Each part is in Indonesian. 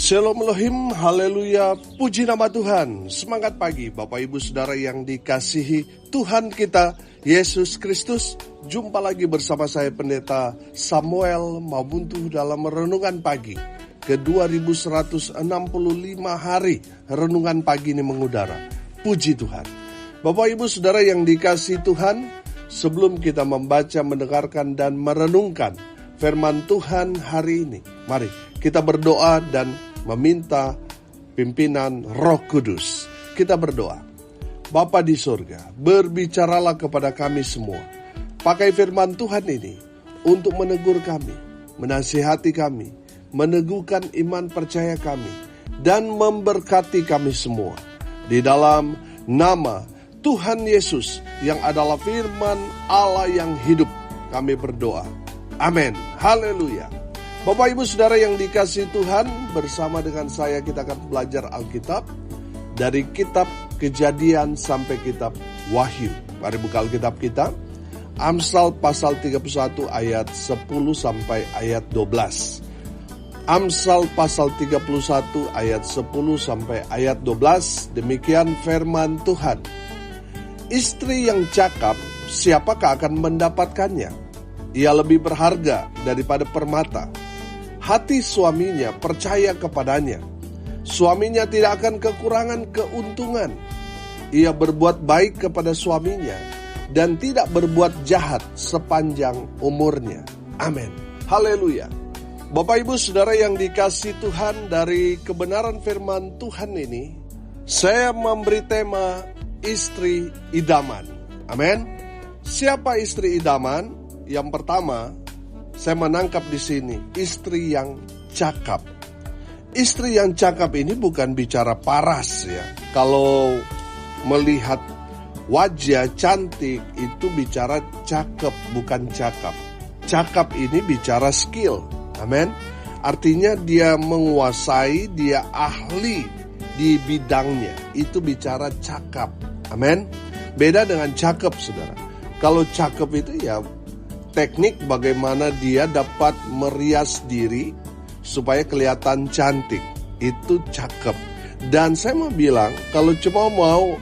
Shalom Elohim, haleluya, puji nama Tuhan. Semangat pagi Bapak Ibu Saudara yang dikasihi Tuhan kita Yesus Kristus. Jumpa lagi bersama saya Pendeta Samuel Mabuntu dalam Renungan Pagi ke 2165 hari Renungan Pagi ini mengudara. Puji Tuhan. Bapak Ibu Saudara yang dikasihi Tuhan, sebelum kita membaca, mendengarkan dan merenungkan firman Tuhan hari ini, mari kita berdoa dan meminta pimpinan Roh Kudus. Kita berdoa. Bapa di surga, berbicaralah kepada kami semua. Pakai firman Tuhan ini untuk menegur kami, menasihati kami, meneguhkan iman percaya kami, dan memberkati kami semua. Di dalam nama Tuhan Yesus yang adalah firman Allah yang hidup, kami berdoa. Amin. Haleluya. Bapak Ibu Saudara yang dikasihi Tuhan, bersama dengan saya kita akan belajar Alkitab dari kitab Kejadian sampai kitab Wahyu. Mari buka Alkitab kita. Amsal pasal 31 ayat 10 sampai ayat 12. Amsal pasal 31 ayat 10 sampai ayat 12. Demikian firman Tuhan. Istri yang cakap, siapakah akan mendapatkannya? Ia lebih berharga daripada permata. Hati suaminya percaya kepadanya. Suaminya tidak akan kekurangan keuntungan. Ia berbuat baik kepada suaminya dan tidak berbuat jahat sepanjang umurnya. Amin. Haleluya. Bapak Ibu Saudara yang dikasihi Tuhan, dari kebenaran firman Tuhan ini, saya memberi tema istri idaman. Amin. Siapa istri idaman? Yang pertama, saya menangkap di sini istri yang cakap. Istri yang cakap ini bukan bicara paras ya. Kalau melihat wajah cantik itu bicara cakep, bukan cakap. Cakap ini bicara skill. Amin. Artinya dia menguasai, dia ahli di bidangnya. Itu bicara cakap. Amin. Beda dengan cakep, Saudara. Kalau cakep itu ya teknik bagaimana dia dapat merias diri supaya kelihatan cantik. Itu cakep. Dan saya mau bilang, kalau cuma mau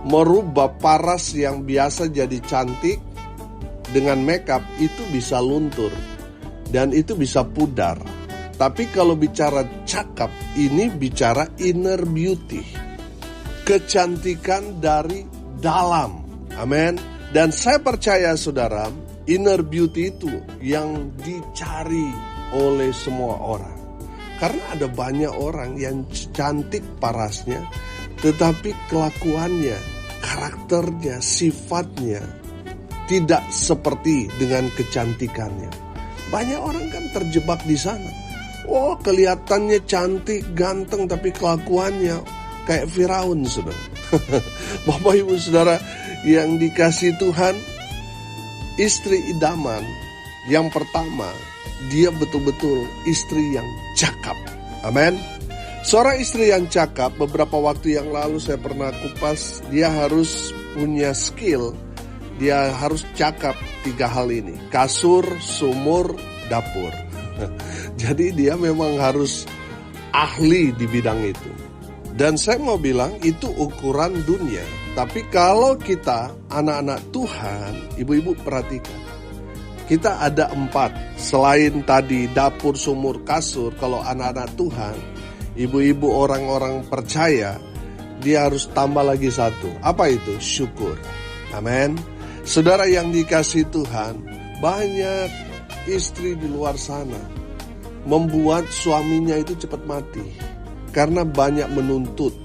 merubah paras yang biasa jadi cantik dengan makeup, itu bisa luntur. Dan itu bisa pudar. Tapi kalau bicara cakep, ini bicara inner beauty. Kecantikan dari dalam. Amin. Dan saya percaya saudara, inner beauty itu yang dicari oleh semua orang. Karena ada banyak orang yang cantik parasnya, tetapi kelakuannya, karakternya, sifatnya tidak seperti dengan kecantikannya. Banyak orang kan terjebak di sana. Oh, kelihatannya cantik, ganteng, tapi kelakuannya kayak Firaun, saudara. Bapak Ibu Saudara yang dikasihi Tuhan, istri idaman yang pertama, dia betul-betul istri yang cakap. Amin. Seorang istri yang cakap, beberapa waktu yang lalu saya pernah kupas, dia harus punya skill. Dia harus cakap 3 hal ini: kasur, sumur, dapur. Jadi dia memang harus ahli di bidang itu. Dan saya mau bilang itu ukuran dunia. Tapi kalau kita anak-anak Tuhan, ibu-ibu perhatikan. Kita ada 4. Selain tadi dapur, sumur, kasur, kalau anak-anak Tuhan, ibu-ibu orang-orang percaya, dia harus tambah lagi 1. Apa itu? Syukur. Amin. Saudara yang dikasihi Tuhan, banyak istri di luar sana membuat suaminya itu cepat mati karena banyak menuntut.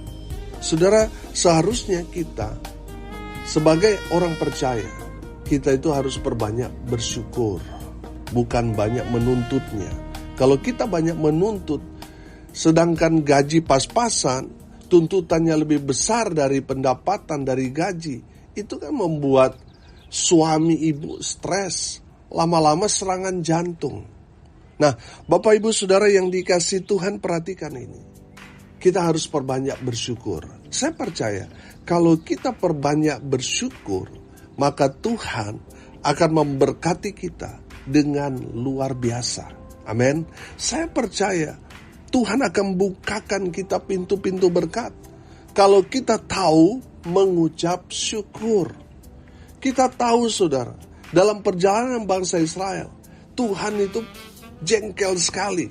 Saudara, seharusnya kita sebagai orang percaya, kita itu harus perbanyak bersyukur, bukan banyak menuntutnya. Kalau kita banyak menuntut, sedangkan gaji pas-pasan, tuntutannya lebih besar dari pendapatan dari gaji, itu kan membuat suami ibu stres, lama-lama serangan jantung. Nah, Bapak Ibu Saudara yang dikasihi Tuhan, perhatikan ini. Kita harus perbanyak bersyukur. Saya percaya kalau kita perbanyak bersyukur, maka Tuhan akan memberkati kita dengan luar biasa. Amin. Saya percaya Tuhan akan bukakan kita pintu-pintu berkat. Kalau kita tahu mengucap syukur. Kita tahu saudara, dalam perjalanan bangsa Israel, Tuhan itu jengkel sekali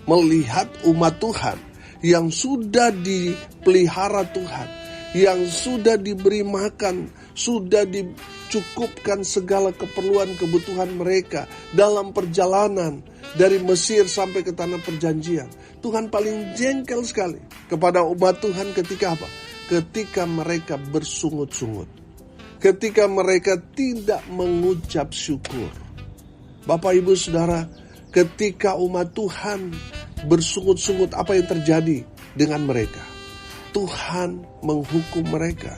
melihat umat Tuhan yang sudah dipelihara Tuhan, yang sudah diberi makan, sudah dicukupkan segala keperluan kebutuhan mereka dalam perjalanan dari Mesir sampai ke tanah perjanjian. Tuhan paling jengkel sekali kepada umat Tuhan ketika apa? Ketika mereka bersungut-sungut. Ketika mereka tidak mengucap syukur. Bapak, Ibu, Saudara, ketika umat Tuhan bersungut-sungut, apa yang terjadi dengan mereka? Tuhan menghukum mereka.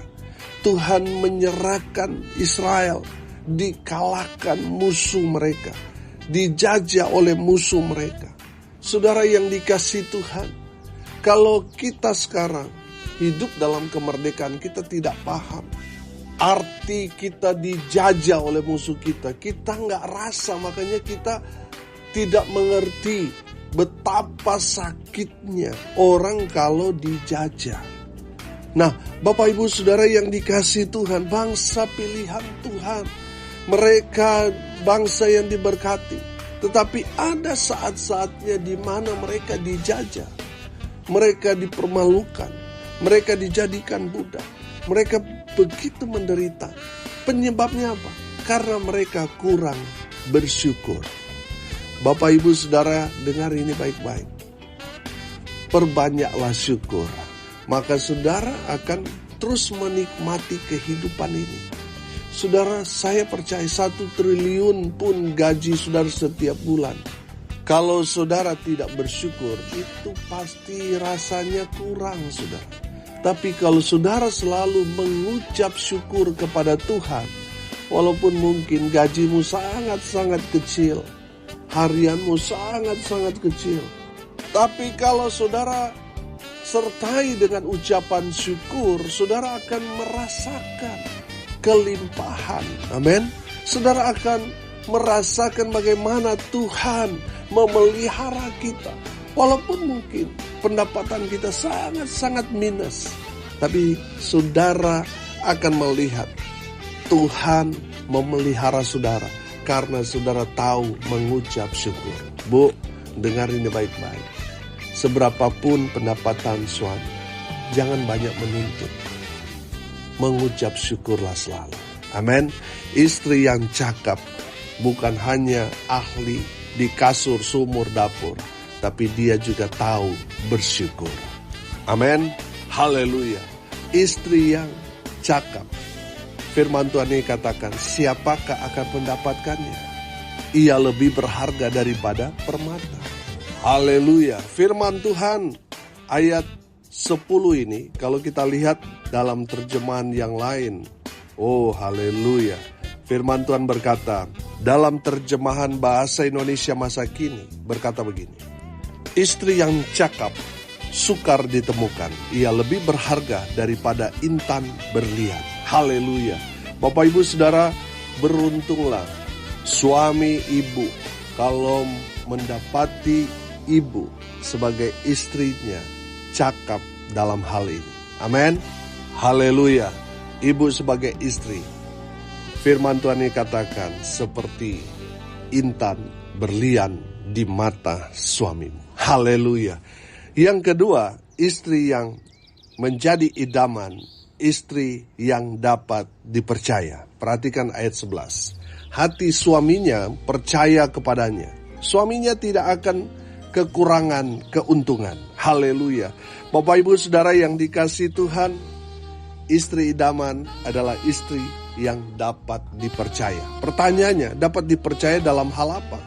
Tuhan menyerahkan Israel, dikalahkan musuh mereka, dijajah oleh musuh mereka. Saudara yang dikasihi Tuhan, kalau kita sekarang hidup dalam kemerdekaan, kita tidak paham arti kita dijajah oleh musuh kita. Kita nggak rasa, makanya kita tidak mengerti betapa sakitnya orang kalau dijajah. Nah, Bapak, Ibu, Saudara yang dikasihi Tuhan, bangsa pilihan Tuhan, mereka bangsa yang diberkati. Tetapi ada saat-saatnya di mana mereka dijajah, mereka dipermalukan, mereka dijadikan budak, mereka begitu menderita. Penyebabnya apa? Karena mereka kurang bersyukur. Bapak, Ibu, Saudara, dengar ini baik-baik. Perbanyaklah syukur, maka saudara akan terus menikmati kehidupan ini. Saudara, saya percaya 1 triliun pun gaji saudara setiap bulan, kalau saudara tidak bersyukur, itu pasti rasanya kurang, saudara. Tapi kalau saudara selalu mengucap syukur kepada Tuhan, walaupun mungkin gajimu sangat-sangat kecil, harianmu sangat-sangat kecil, tapi kalau saudara sertai dengan ucapan syukur, saudara akan merasakan kelimpahan. Amin. Saudara akan merasakan bagaimana Tuhan memelihara kita. Walaupun mungkin pendapatan kita sangat-sangat minus, tapi saudara akan melihat Tuhan memelihara saudara karena saudara tahu mengucap syukur. Bu, dengar ini baik-baik. Seberapapun pendapatan suami, jangan banyak menuntut. Mengucap syukurlah selalu. Amin. Istri yang cakap bukan hanya ahli di kasur, sumur, dapur, tapi dia juga tahu bersyukur. Amin. Haleluya. Istri yang cakap, firman Tuhan ini katakan, siapakah akan mendapatkannya? Ia lebih berharga daripada permata. Haleluya. Firman Tuhan ayat 10 ini, kalau kita lihat dalam terjemahan yang lain, oh haleluya. Firman Tuhan berkata, dalam terjemahan bahasa Indonesia masa kini, berkata begini, istri yang cakap sukar ditemukan, ia lebih berharga daripada intan berlian. Haleluya. Bapak, Ibu, Saudara, beruntunglah suami ibu kalau mendapati ibu sebagai istrinya cakap dalam hal ini. Amin. Haleluya. Ibu sebagai istri, firman Tuhan ini katakan seperti intan berlian di mata suamimu. Haleluya. Yang kedua, istri yang menjadi idaman, istri yang dapat dipercaya. Perhatikan ayat 11. Hati suaminya percaya kepadanya. Suaminya tidak akan kekurangan keuntungan. Haleluya. Bapak, Ibu, Saudara yang dikasihi Tuhan, istri idaman adalah istri yang dapat dipercaya. Pertanyaannya, dapat dipercaya dalam hal apa?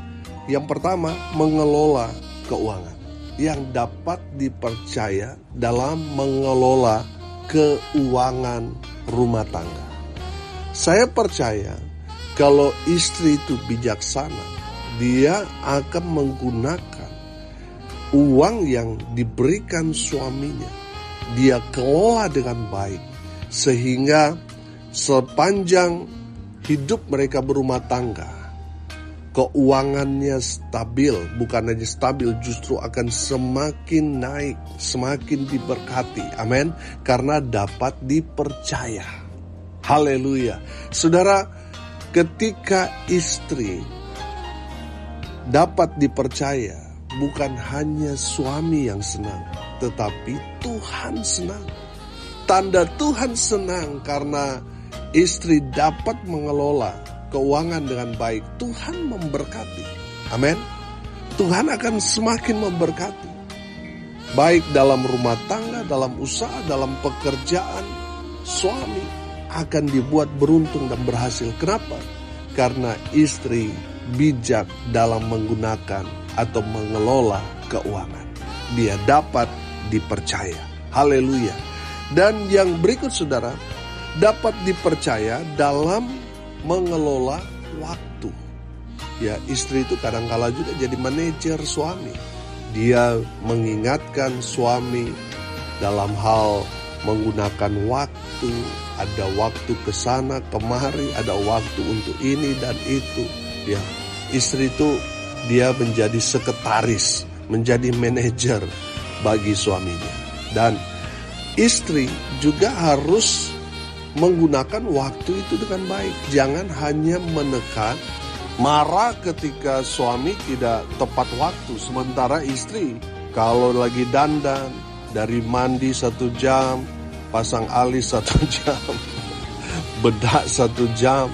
Yang pertama, mengelola keuangan. Yang dapat dipercaya dalam mengelola keuangan rumah tangga. Saya percaya kalau istri itu bijaksana, dia akan menggunakan uang yang diberikan suaminya, dia kelola dengan baik, sehingga sepanjang hidup mereka berumah tangga, keuangannya stabil, bukan hanya stabil, justru akan semakin naik, semakin diberkati. Amin. Karena dapat dipercaya. Haleluya. Saudara, ketika istri dapat dipercaya, bukan hanya suami yang senang, tetapi Tuhan senang. Tanda Tuhan senang karena istri dapat mengelola keuangan dengan baik. Tuhan memberkati. Amin. Tuhan akan semakin memberkati. Baik dalam rumah tangga, dalam usaha, dalam pekerjaan, suami akan dibuat beruntung dan berhasil. Kenapa? Karena istri bijak dalam menggunakan atau mengelola keuangan. Dia dapat dipercaya. Haleluya. Dan yang berikut saudara, dapat dipercaya dalam mengelola waktu. Ya, istri itu kadang-kala juga jadi manajer suami. Dia mengingatkan suami dalam hal menggunakan waktu. Ada waktu ke sana kemari, ada waktu untuk ini dan itu. Ya, istri itu dia menjadi sekretaris, menjadi manajer bagi suaminya. Dan istri juga harus menggunakan waktu itu dengan baik. Jangan hanya menekan, marah ketika suami tidak tepat waktu. Sementara istri kalau lagi dandan, dari mandi 1 jam, pasang alis 1 jam, bedak 1 jam,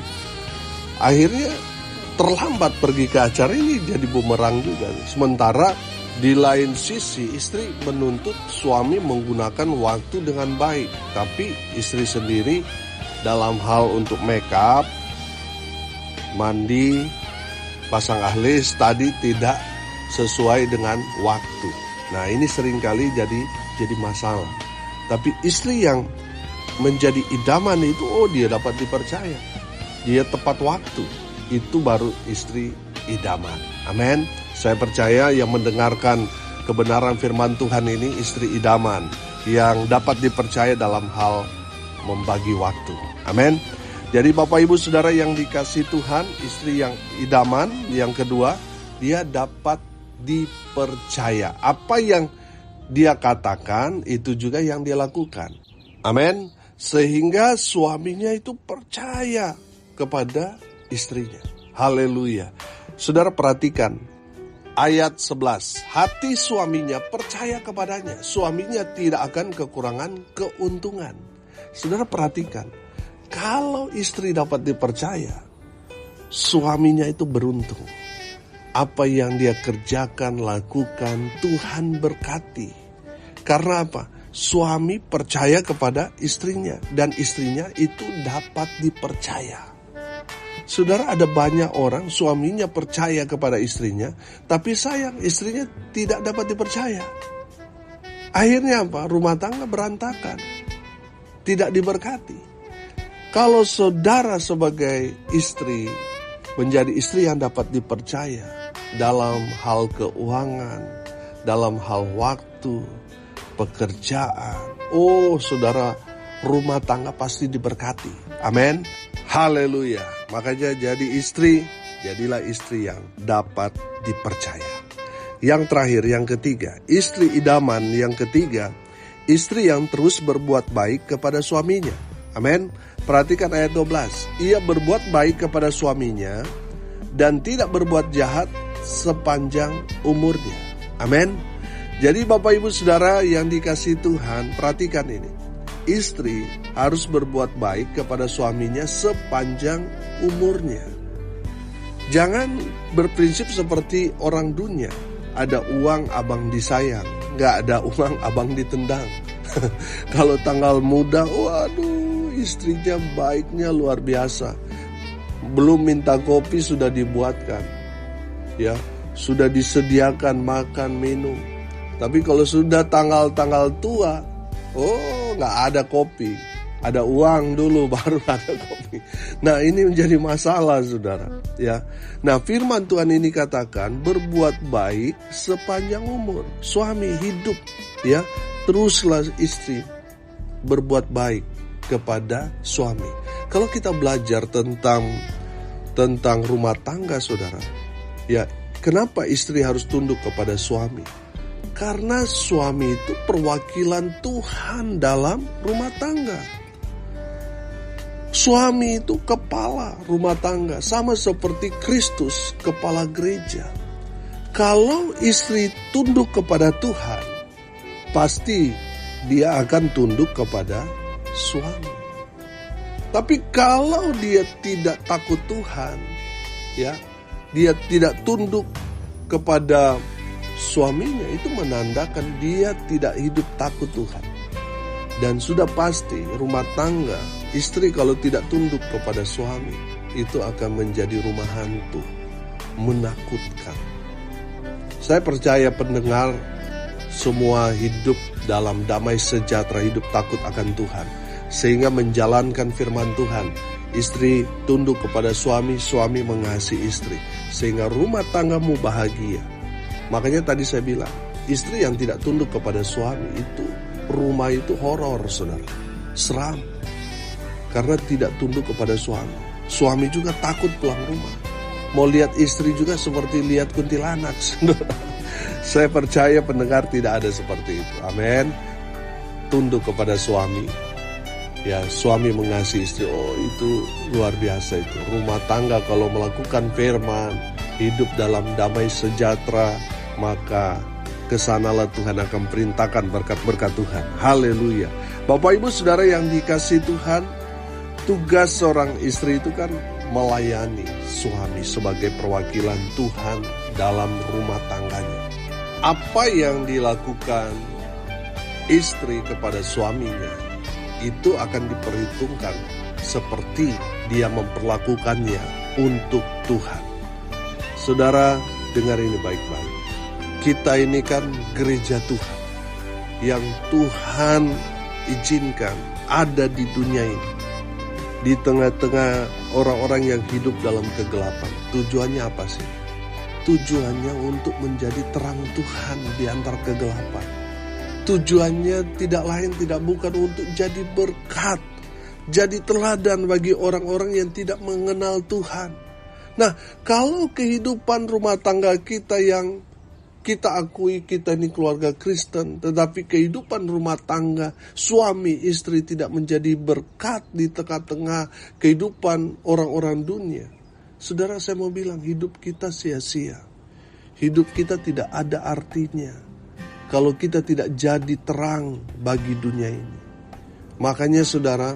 akhirnya terlambat pergi ke acara, ini jadi bumerang juga. Sementara di lain sisi istri menuntut suami menggunakan waktu dengan baik. Tapi istri sendiri dalam hal untuk make up, mandi, pasang alis tadi tidak sesuai dengan waktu. Nah, ini seringkali jadi masalah. Tapi istri yang menjadi idaman itu, dia dapat dipercaya. Dia tepat waktu. Itu baru istri idaman. Amin. Saya percaya yang mendengarkan kebenaran firman Tuhan ini istri idaman yang dapat dipercaya dalam hal membagi waktu. Amin. Jadi Bapak Ibu Saudara yang dikasihi Tuhan, istri yang idaman, yang kedua, dia dapat dipercaya. Apa yang dia katakan itu juga yang dia lakukan. Amin. Sehingga suaminya itu percaya kepada istrinya. Haleluya. Saudara perhatikan ayat 11. Hati suaminya percaya kepadanya. Suaminya tidak akan kekurangan keuntungan. Saudara perhatikan. Kalau istri dapat dipercaya, suaminya itu beruntung. Apa yang dia kerjakan, lakukan, Tuhan berkati. Karena apa? Suami percaya kepada istrinya. Dan istrinya itu dapat dipercaya. Saudara, ada banyak orang suaminya percaya kepada istrinya, tapi sayang istrinya tidak dapat dipercaya. Akhirnya apa? Rumah tangga berantakan. Tidak diberkati. Kalau saudara sebagai istri menjadi istri yang dapat dipercaya dalam hal keuangan, dalam hal waktu, pekerjaan, saudara, rumah tangga pasti diberkati. Amin. Haleluya. Makanya jadilah istri yang dapat dipercaya. Yang terakhir, yang ketiga, istri idaman yang ketiga, istri yang terus berbuat baik kepada suaminya. Amin. Perhatikan ayat 12. Ia berbuat baik kepada suaminya dan tidak berbuat jahat sepanjang umurnya. Amin. Jadi Bapak Ibu Saudara yang dikasihi Tuhan, perhatikan ini. Istri harus berbuat baik kepada suaminya sepanjang umurnya. Jangan berprinsip seperti orang dunia. Ada uang abang disayang, gak ada uang abang ditendang. Kalau tanggal muda, waduh, istrinya baiknya luar biasa. Belum minta kopi sudah dibuatkan. Ya, sudah disediakan makan, minum. Tapi kalau sudah tanggal-tanggal tua, gak ada kopi. Ada uang dulu baru ada kopi. Nah, ini menjadi masalah saudara. Ya. Nah, firman Tuhan ini katakan berbuat baik sepanjang umur. Suami hidup, ya, teruslah istri berbuat baik kepada suami. Kalau kita belajar tentang rumah tangga saudara, Ya, kenapa istri harus tunduk kepada suami? Karena suami itu perwakilan Tuhan dalam rumah tangga. Suami itu kepala rumah tangga, sama seperti Kristus kepala gereja. Kalau istri tunduk kepada Tuhan, pasti dia akan tunduk kepada suami. Tapi kalau dia tidak takut Tuhan, ya, dia tidak tunduk kepada suaminya, itu menandakan dia tidak hidup takut Tuhan. Dan sudah pasti rumah tangga, istri kalau tidak tunduk kepada suami, itu akan menjadi rumah hantu, menakutkan. Saya percaya pendengar semua hidup dalam damai sejahtera, hidup takut akan Tuhan, sehingga menjalankan firman Tuhan. Istri tunduk kepada suami, suami mengasihi istri, sehingga rumah tanggamu bahagia. Makanya tadi saya bilang, istri yang tidak tunduk kepada suami itu, rumah itu horor, saudara, seram. Karena tidak tunduk kepada suami. Suami juga takut pulang rumah. Mau lihat istri juga seperti lihat kuntilanak, saudara. Saya percaya pendengar tidak ada seperti itu. Amin. Tunduk kepada suami. Ya, suami mengasihi istri. Oh, itu luar biasa itu. Rumah tangga kalau melakukan firman, hidup dalam damai sejahtera, maka kesanalah Tuhan akan perintahkan berkat-berkat Tuhan. Haleluya. Bapak Ibu Saudara yang dikasihi Tuhan, tugas seorang istri itu kan melayani suami sebagai perwakilan Tuhan dalam rumah tangganya. Apa yang dilakukan istri kepada suaminya, itu akan diperhitungkan seperti dia memperlakukannya untuk Tuhan. Saudara, dengar ini baik-baik. Kita ini kan gereja Tuhan, yang Tuhan izinkan ada di dunia ini, di tengah-tengah orang-orang yang hidup dalam kegelapan. Tujuannya apa sih? Tujuannya untuk menjadi terang Tuhan di antara kegelapan. Tujuannya tidak lain tidak bukan untuk jadi berkat, jadi teladan bagi orang-orang yang tidak mengenal Tuhan. Nah, kalau kehidupan rumah tangga kita yang kita akui kita ini keluarga Kristen, tetapi kehidupan rumah tangga suami istri tidak menjadi berkat di tengah-tengah kehidupan orang-orang dunia, saudara, saya mau bilang hidup kita sia-sia. Hidup kita tidak ada artinya kalau kita tidak jadi terang bagi dunia ini. Makanya saudara,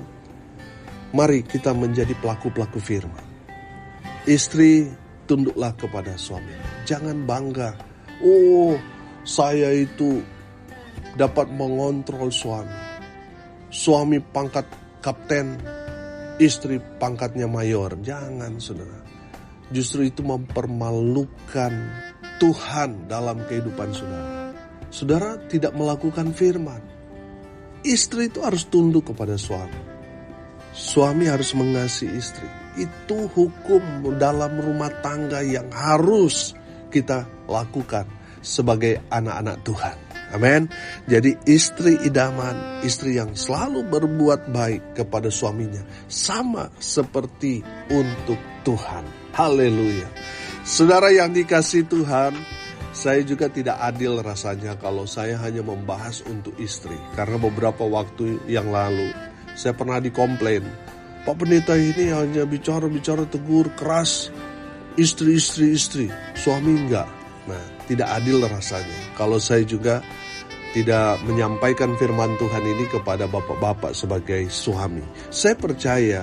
mari kita menjadi pelaku-pelaku firman. Istri, tunduklah kepada suami. Jangan bangga, oh saya itu dapat mengontrol suami. Suami pangkat kapten, istri pangkatnya mayor. Jangan saudara. Justru itu mempermalukan Tuhan dalam kehidupan saudara. Saudara tidak melakukan firman. Istri itu harus tunduk kepada suami. Suami harus mengasihi istri. Itu hukum dalam rumah tangga yang harus kita lakukan sebagai anak-anak Tuhan. Amin. Jadi istri idaman, istri yang selalu berbuat baik kepada suaminya, sama seperti untuk Tuhan. Haleluya. Saudara yang dikasihi Tuhan, saya juga tidak adil rasanya kalau saya hanya membahas untuk istri. Karena beberapa waktu yang lalu saya pernah dikomplain, Pak Pendeta ini hanya bicara tegur keras, istri, suami enggak. Nah, tidak adil rasanya kalau saya juga tidak menyampaikan firman Tuhan ini kepada bapak-bapak sebagai suami. Saya percaya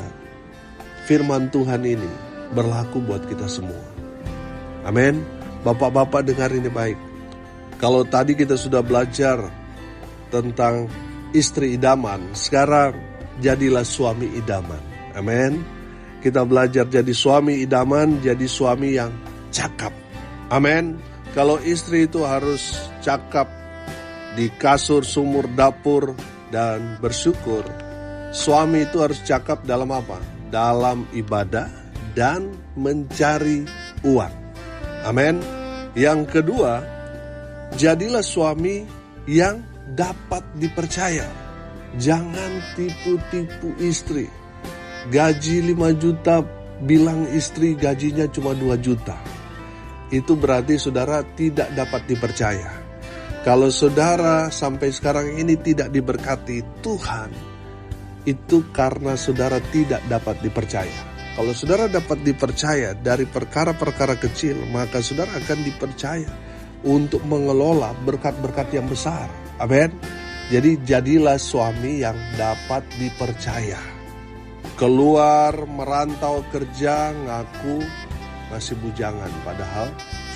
firman Tuhan ini berlaku buat kita semua. Amin. Bapak-bapak dengar ini baik. Kalau tadi kita sudah belajar tentang istri idaman, sekarang jadilah suami idaman. Amin. Kita belajar jadi suami idaman, jadi suami yang cakap. Amin. Kalau istri itu harus cakap di kasur, sumur, dapur, dan bersyukur. Suami itu harus cakap dalam apa? Dalam ibadah dan mencari uang. Amin. Yang kedua, jadilah suami yang dapat dipercaya. Jangan tipu-tipu istri. Gaji 5 juta, bilang istri gajinya cuma 2 juta. itu berarti saudara tidak dapat dipercaya. Kalau saudara sampai sekarang ini tidak diberkati Tuhan, itu karena saudara tidak dapat dipercaya. Kalau saudara dapat dipercaya dari perkara-perkara kecil, maka saudara akan dipercaya untuk mengelola berkat-berkat yang besar. Amin. Jadi jadilah suami yang dapat dipercaya. Keluar merantau kerja ngaku masih bujangan padahal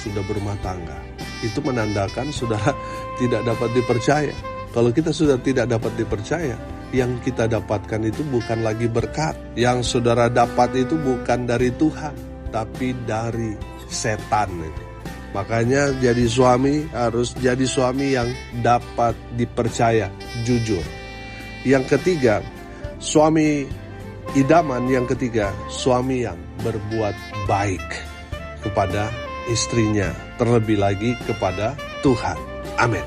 sudah berumah tangga. Itu menandakan saudara tidak dapat dipercaya. Kalau kita sudah tidak dapat dipercaya, yang kita dapatkan itu bukan lagi berkat. Yang saudara dapat itu bukan dari Tuhan, tapi dari setan. Makanya jadi suami harus jadi suami yang dapat dipercaya, jujur. Yang ketiga, suami idaman. Yang ketiga, suami yang berbuat baik kepada istrinya, terlebih lagi kepada Tuhan. Amin.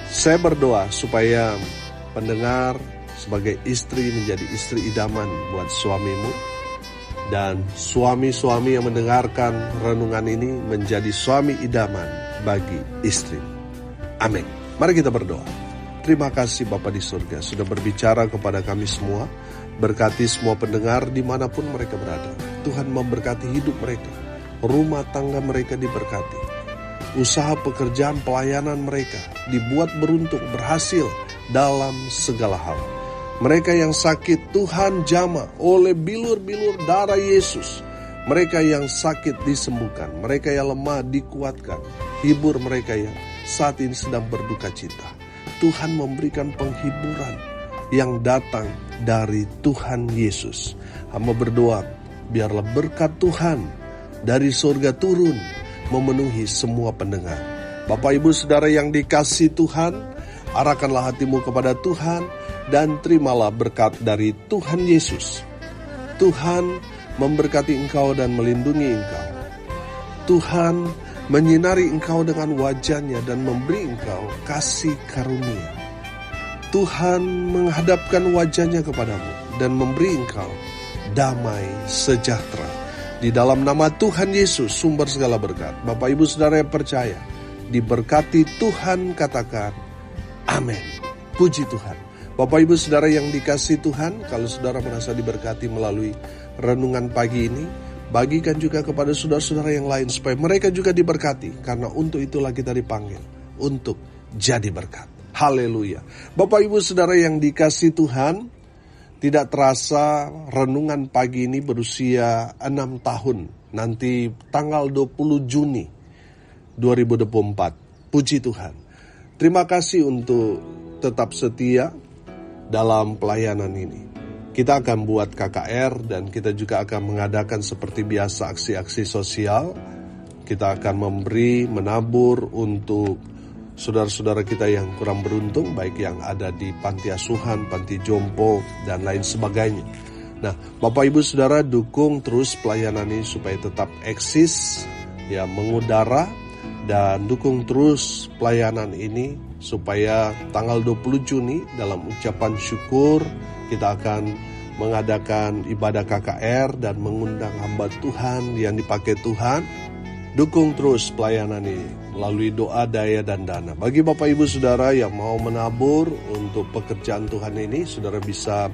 Saya berdoa supaya pendengar sebagai istri menjadi istri idaman buat suamimu, dan suami-suami yang mendengarkan renungan ini menjadi suami idaman bagi istri. Amin. Mari kita berdoa. Terima kasih Bapa di surga sudah berbicara kepada kami semua. Berkati semua pendengar dimanapun mereka berada. Tuhan memberkati hidup mereka, rumah tangga mereka diberkati, usaha pekerjaan pelayanan mereka dibuat beruntung, berhasil dalam segala hal. Mereka yang sakit Tuhan jamah oleh bilur-bilur darah Yesus. Mereka yang sakit disembuhkan, mereka yang lemah dikuatkan. Hibur mereka yang saat ini sedang berduka cita. Tuhan memberikan penghiburan yang datang dari Tuhan Yesus. Hamba berdoa, biarlah berkat Tuhan dari surga turun memenuhi semua pendengar. Bapak Ibu Saudara yang dikasihi Tuhan, arahkanlah hatimu kepada Tuhan dan terimalah berkat dari Tuhan Yesus. Tuhan memberkati engkau dan melindungi engkau. Tuhan menyinari engkau dengan wajah-Nya dan memberi engkau kasih karunia. Tuhan menghadapkan wajah-Nya kepadamu dan memberi engkau damai sejahtera. Di dalam nama Tuhan Yesus, sumber segala berkat. Bapak Ibu Saudara yang percaya, diberkati Tuhan, katakan amin. Puji Tuhan. Bapak Ibu Saudara yang dikasihi Tuhan, kalau saudara merasa diberkati melalui renungan pagi ini, bagikan juga kepada saudara-saudara yang lain supaya mereka juga diberkati. Karena untuk itulah kita dipanggil, untuk jadi berkat. Haleluya. Bapak Ibu Saudara yang dikasihi Tuhan, tidak terasa renungan pagi ini berusia 6 tahun. Nanti tanggal 20 Juni 2024. Puji Tuhan. Terima kasih untuk tetap setia dalam pelayanan ini. Kita akan buat KKR dan kita juga akan mengadakan seperti biasa aksi-aksi sosial. Kita akan memberi, menabur untuk saudara-saudara kita yang kurang beruntung, baik yang ada di panti asuhan, panti jompo, dan lain sebagainya. Nah, Bapak Ibu Saudara dukung terus pelayanan ini supaya tetap eksis, ya mengudara, dan dukung terus pelayanan ini supaya tanggal 20 Juni dalam ucapan syukur kita akan mengadakan ibadah KKR dan mengundang hamba Tuhan yang dipakai Tuhan. Dukung terus pelayanan ini melalui doa, daya, dan dana. Bagi Bapak Ibu Saudara yang mau menabur untuk pekerjaan Tuhan ini, saudara bisa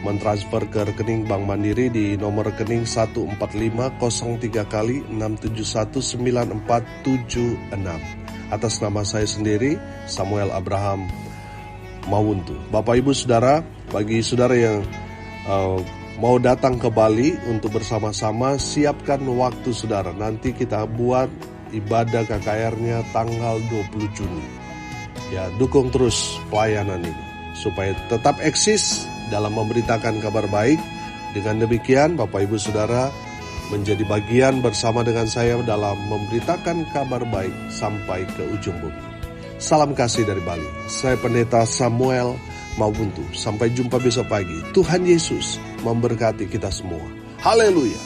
mentransfer ke rekening Bank Mandiri di nomor rekening 14503 kali 6719476. Atas nama saya sendiri, Samuel Abraham Mawuntu. Bapak Ibu Saudara, bagi saudara yang mau datang ke Bali untuk bersama-sama, siapkan waktu saudara. Nanti kita buat ibadah KKR-nya tanggal 20 Juni. Ya, dukung terus pelayanan ini supaya tetap eksis dalam memberitakan kabar baik. Dengan demikian, Bapak Ibu Saudara menjadi bagian bersama dengan saya dalam memberitakan kabar baik sampai ke ujung bumi. Salam kasih dari Bali. Saya Pendeta Samuel Mawuntu. Sampai jumpa besok pagi. Tuhan Yesus memberkati kita semua. Haleluya.